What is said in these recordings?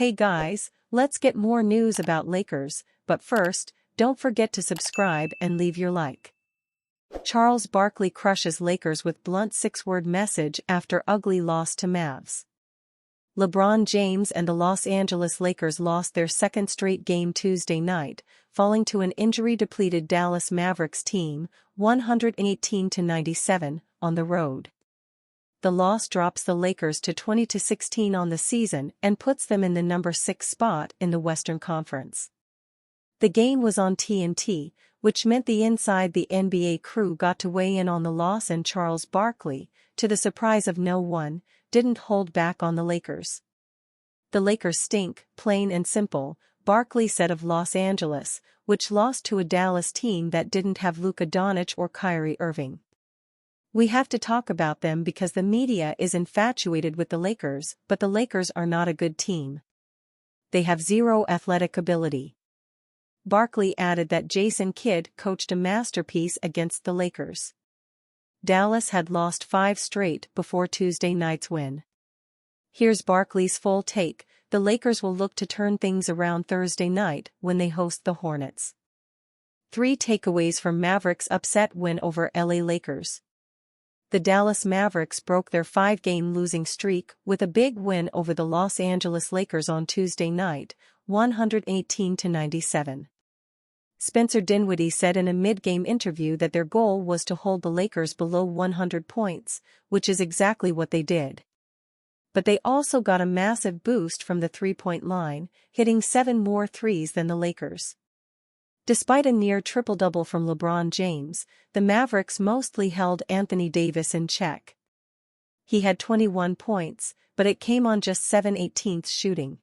Hey guys, let's get more news about Lakers, but first, don't forget to subscribe and leave your like. Charles Barkley crushes Lakers with blunt 6-word message after ugly loss to Mavs. LeBron James and the Los Angeles Lakers lost their second straight game Tuesday night, falling to an injury-depleted Dallas Mavericks team, 118-97, on the road. The loss drops the Lakers to 20-16 on the season and puts them in the number 6 spot in the Western Conference. The game was on TNT, which meant the Inside the NBA crew got to weigh in on the loss, and Charles Barkley, to the surprise of no one, didn't hold back on the Lakers. "The Lakers stink, plain and simple," Barkley said of Los Angeles, which lost to a Dallas team that didn't have Luka Doncic or Kyrie Irving. "We have to talk about them because the media is infatuated with the Lakers, but the Lakers are not a good team. They have zero athletic ability." Barkley added that Jason Kidd coached a masterpiece against the Lakers. Dallas had lost 5 straight before Tuesday night's win. Here's Barkley's full take: the Lakers will look to turn things around Thursday night when they host the Hornets. 3 takeaways from Mavericks' upset win over LA Lakers. The Dallas Mavericks broke their 5-game losing streak with a big win over the Los Angeles Lakers on Tuesday night, 118-97. Spencer Dinwiddie said in a mid-game interview that their goal was to hold the Lakers below 100 points, which is exactly what they did. But they also got a massive boost from the three-point line, hitting 7 more threes than the Lakers. Despite a near triple-double from LeBron James, the Mavericks mostly held Anthony Davis in check. He had 21 points, but it came on just 7/18 shooting.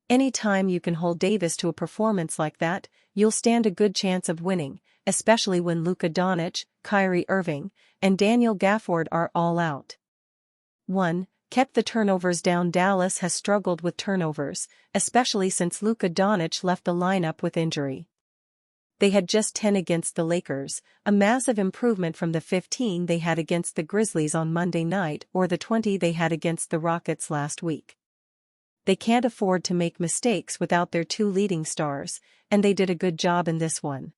Anytime you can hold Davis to a performance like that, you'll stand a good chance of winning, especially when Luka Doncic, Kyrie Irving, and Daniel Gafford are all out. 1. Kept the turnovers down. Dallas has struggled with turnovers, especially since Luka Doncic left the lineup with injury. They had just 10 against the Lakers, a massive improvement from the 15 they had against the Grizzlies on Monday night or the 20 they had against the Rockets last week. They can't afford to make mistakes without their 2 leading stars, and they did a good job in this one.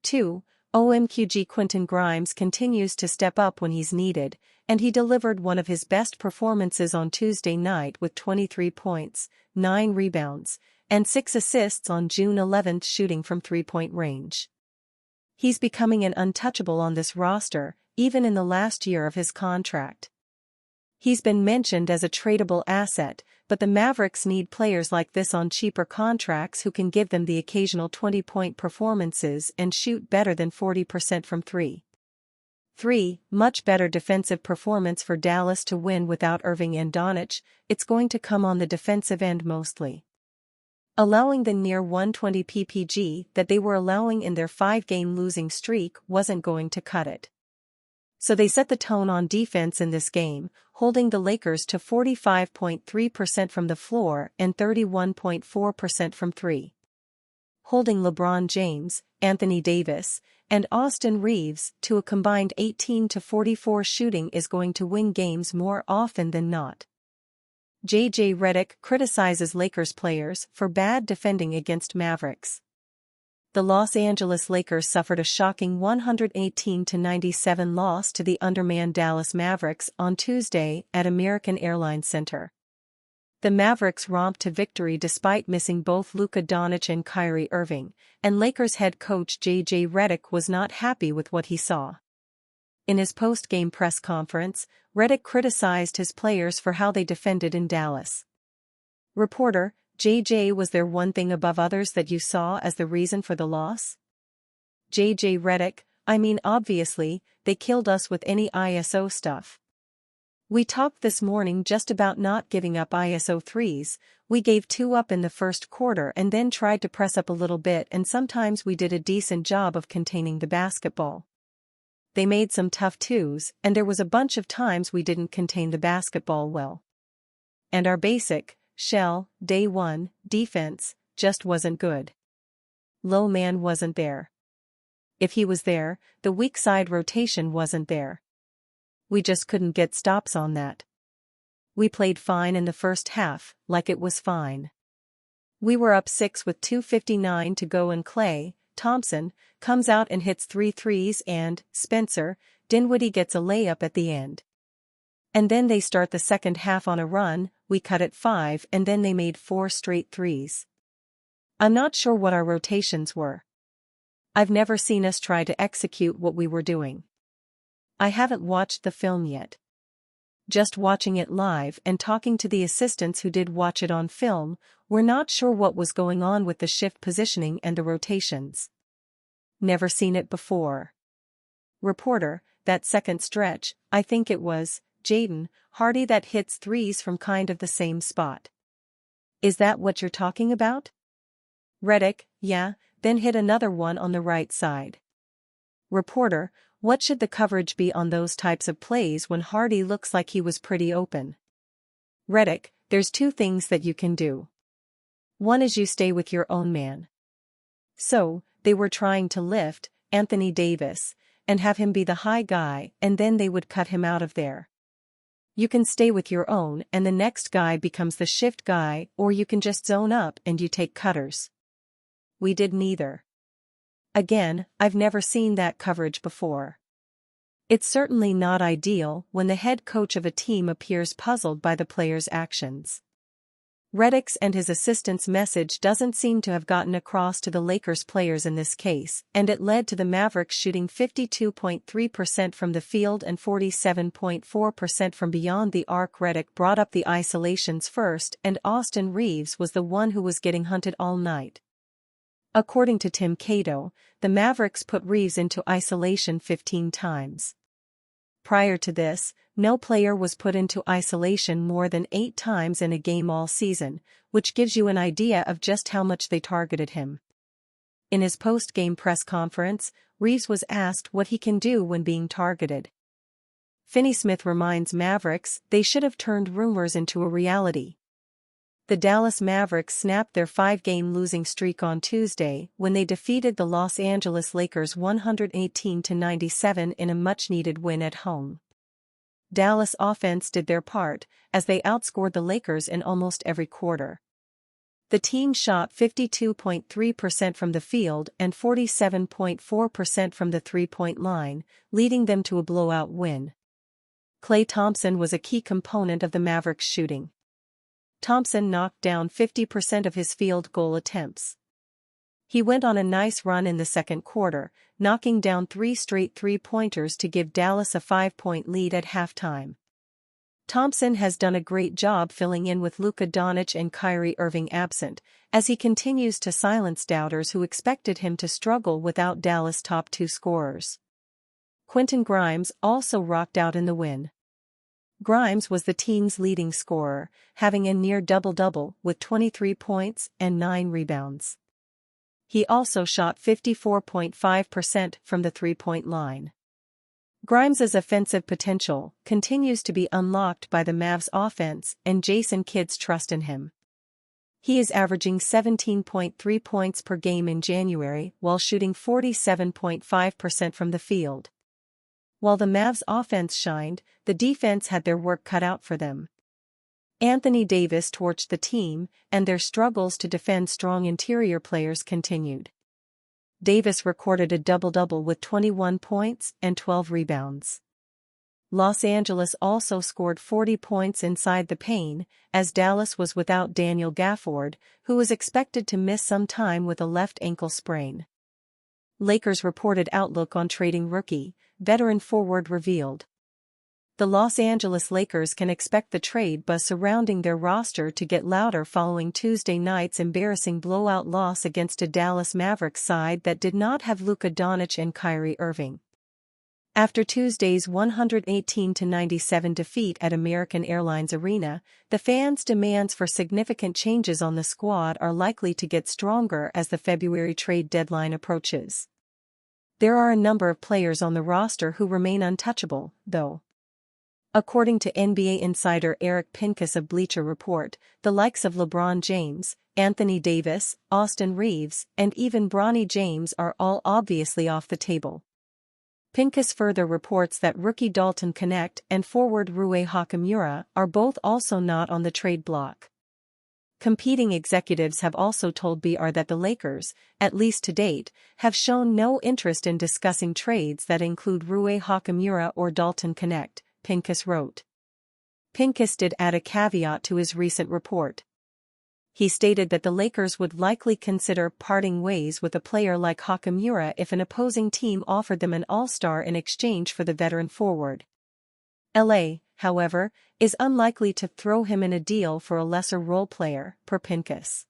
2. OMG Quentin Grimes continues to step up when he's needed, and he delivered one of his best performances on Tuesday night with 23 points, 9 rebounds, and 6 assists on June 11 shooting from three-point range. He's becoming an untouchable on this roster, even in the last year of his contract. He's been mentioned as a tradable asset, but the Mavericks need players like this on cheaper contracts who can give them the occasional 20-point performances and shoot better than 40% from 3. 3. Much better defensive performance for Dallas to win without Irving and Doncic. It's going to come on the defensive end mostly. Allowing the near 120 PPG that they were allowing in their 5-game losing streak wasn't going to cut it. So they set the tone on defense in this game, holding the Lakers to 45.3% from the floor and 31.4% from 3. Holding LeBron James, Anthony Davis, and Austin Reeves to a combined 18-44 shooting is going to win games more often than not. J.J. Redick criticizes Lakers players for bad defending against Mavericks. The Los Angeles Lakers suffered a shocking 118-97 loss to the undermanned Dallas Mavericks on Tuesday at American Airlines Center. The Mavericks romped to victory despite missing both Luka Doncic and Kyrie Irving, and Lakers head coach J.J. Redick was not happy with what he saw. In his post-game press conference, Redick criticized his players for how they defended in Dallas. Reporter: JJ, was there one thing above others that you saw as the reason for the loss? J.J. Redick: I mean, obviously, they killed us with any ISO stuff. We talked this morning just about not giving up ISO threes. We gave 2 up in the first quarter and then tried to press up a little bit, and sometimes we did a decent job of containing the basketball. They made some tough 2s, and there was a bunch of times we didn't contain the basketball well. And our basic, shell, day 1, defense, just wasn't good. Low man wasn't there. If he was there, the weak side rotation wasn't there. We just couldn't get stops on that. We played fine in the first half, like it was fine. We were up 6 with 2:59 to go and Klay Thompson comes out and hits 3 threes and Spencer Dinwiddie gets a layup at the end. And then they start the second half on a run, we cut at 5 and then they made 4 straight threes. I'm not sure what our rotations were. I've never seen us try to execute what we were doing. I haven't watched the film yet. Just watching it live and talking to the assistants who did watch it on film, we're not sure what was going on with the shift positioning and the rotations. Never seen it before. Reporter, that second stretch, I think it was Jaden Hardy that hits threes from kind of the same spot. Is that what you're talking about? Redick, yeah, then hit another one on the right side. Reporter, what should the coverage be on those types of plays when Hardy looks like he was pretty open? Redick, there's two things that you can do. One is you stay with your own man. So, they were trying to lift Anthony Davis and have him be the high guy and then they would cut him out of there. You can stay with your own and the next guy becomes the shift guy, or you can just zone up and you take cutters. We did neither. Again, I've never seen that coverage before. It's certainly not ideal when the head coach of a team appears puzzled by the player's actions. Redick's and his assistant's message doesn't seem to have gotten across to the Lakers players in this case, and it led to the Mavericks shooting 52.3% from the field and 47.4% from beyond the arc. Redick brought up the isolations first, and Austin Reaves was the one who was getting hunted all night. According to Tim Cato, the Mavericks put Reaves into isolation 15 times. Prior to this, no player was put into isolation more than 8 times in a game all season, which gives you an idea of just how much they targeted him. In his post-game press conference, Reaves was asked what he can do when being targeted. Finney Smith reminds Mavericks they should have turned rumors into a reality. The Dallas Mavericks snapped their 5-game losing streak on Tuesday when they defeated the Los Angeles Lakers 118-97 in a much-needed win at home. Dallas offense did their part, as they outscored the Lakers in almost every quarter. The team shot 52.3% from the field and 47.4% from the three-point line, leading them to a blowout win. Klay Thompson was a key component of the Mavericks' shooting. Thompson knocked down 50% of his field goal attempts. He went on a nice run in the second quarter, knocking down 3 straight three-pointers to give Dallas a 5-point lead at halftime. Thompson has done a great job filling in with Luka Doncic and Kyrie Irving absent, as he continues to silence doubters who expected him to struggle without Dallas' top 2 scorers. Quentin Grimes also rocked out in the win. Grimes was the team's leading scorer, having a near double-double with 23 points and 9 rebounds. He also shot 54.5% from the three-point line. Grimes's offensive potential continues to be unlocked by the Mavs offense and Jason Kidd's trust in him. He is averaging 17.3 points per game in January while shooting 47.5% from the field. While the Mavs offense shined, the defense had their work cut out for them. Anthony Davis torched the team, and their struggles to defend strong interior players continued. Davis recorded a double-double with 21 points and 12 rebounds. Los Angeles also scored 40 points inside the paint, as Dallas was without Daniel Gafford, who was expected to miss some time with a left ankle sprain. Lakers reported outlook on trading rookie, veteran forward revealed. The Los Angeles Lakers can expect the trade buzz surrounding their roster to get louder following Tuesday night's embarrassing blowout loss against a Dallas Mavericks side that did not have Luka Doncic and Kyrie Irving. After Tuesday's 118-97 defeat at American Airlines Arena, the fans' demands for significant changes on the squad are likely to get stronger as the February trade deadline approaches. There are a number of players on the roster who remain untouchable, though. According to NBA insider Eric Pincus of Bleacher Report, the likes of LeBron James, Anthony Davis, Austin Reaves, and even Bronny James are all obviously off the table. Pincus further reports that rookie Dalton Knecht and forward Rui Hachimura are both also not on the trade block. Competing executives have also told BR that the Lakers, at least to date, have shown no interest in discussing trades that include Rui Hachimura or Dalton Knecht, Pincus wrote. Pincus did add a caveat to his recent report. He stated that the Lakers would likely consider parting ways with a player like Hachimura if an opposing team offered them an all-star in exchange for the veteran forward. LA, however, is unlikely to throw him in a deal for a lesser role player, per Pincus.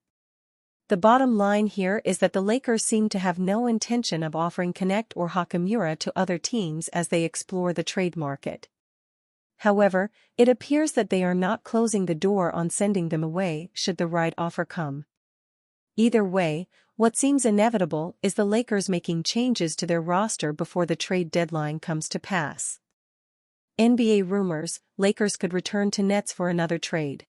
The bottom line here is that the Lakers seem to have no intention of offering Knecht or Hachimura to other teams as they explore the trade market. However, it appears that they are not closing the door on sending them away should the right offer come. Either way, what seems inevitable is the Lakers making changes to their roster before the trade deadline comes to pass. NBA rumors: Lakers could return to Nets for another trade.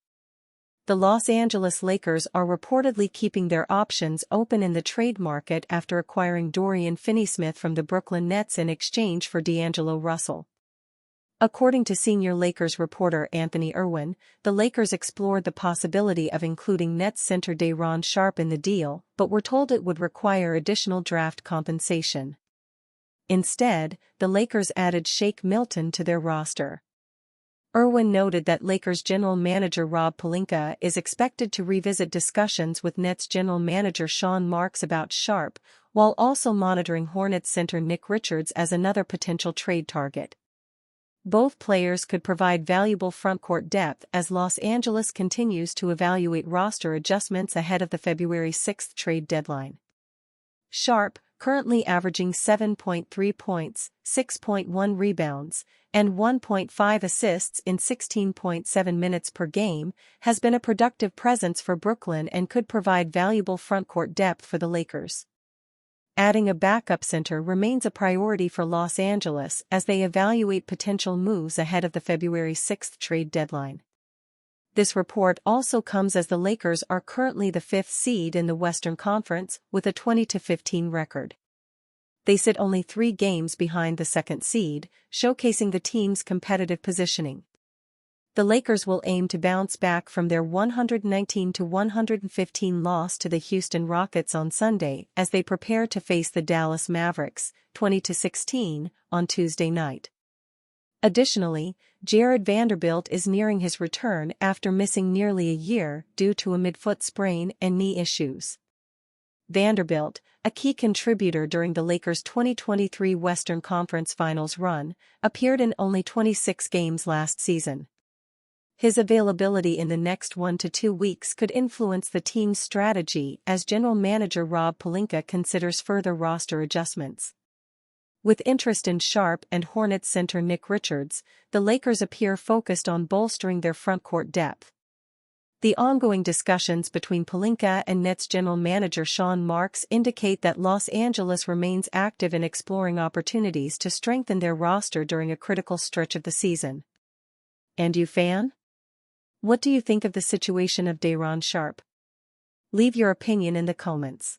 The Los Angeles Lakers are reportedly keeping their options open in the trade market after acquiring Dorian Finney-Smith from the Brooklyn Nets in exchange for D'Angelo Russell. According to senior Lakers reporter Anthony Irwin, the Lakers explored the possibility of including Nets center Day'Ron Sharpe in the deal, but were told it would require additional draft compensation. Instead, the Lakers added Shake Milton to their roster. Irwin noted that Lakers general manager Rob Pelinka is expected to revisit discussions with Nets general manager Sean Marks about Sharpe, while also monitoring Hornets center Nick Richards as another potential trade target. Both players could provide valuable frontcourt depth as Los Angeles continues to evaluate roster adjustments ahead of the February 6 trade deadline. Sharpe, currently averaging 7.3 points, 6.1 rebounds, and 1.5 assists in 16.7 minutes per game, has been a productive presence for Brooklyn and could provide valuable frontcourt depth for the Lakers. Adding a backup center remains a priority for Los Angeles as they evaluate potential moves ahead of the February 6 trade deadline. This report also comes as the Lakers are currently the 5th seed in the Western Conference with a 20-15 record. They sit only 3 games behind the 2nd seed, showcasing the team's competitive positioning. The Lakers will aim to bounce back from their 119-115 loss to the Houston Rockets on Sunday as they prepare to face the Dallas Mavericks, 20-16, on Tuesday night. Additionally, Jared Vanderbilt is nearing his return after missing nearly a year due to a midfoot sprain and knee issues. Vanderbilt, a key contributor during the Lakers' 2023 Western Conference Finals run, appeared in only 26 games last season. His availability in the next 1 to 2 weeks could influence the team's strategy as general manager Rob Pelinka considers further roster adjustments. With interest in Sharpe and Hornets center Nick Richards, the Lakers appear focused on bolstering their frontcourt depth. The ongoing discussions between Pelinka and Nets general manager Sean Marks indicate that Los Angeles remains active in exploring opportunities to strengthen their roster during a critical stretch of the season. And you, fan? What do you think of the situation of Day'Ron Sharpe? Leave your opinion in the comments.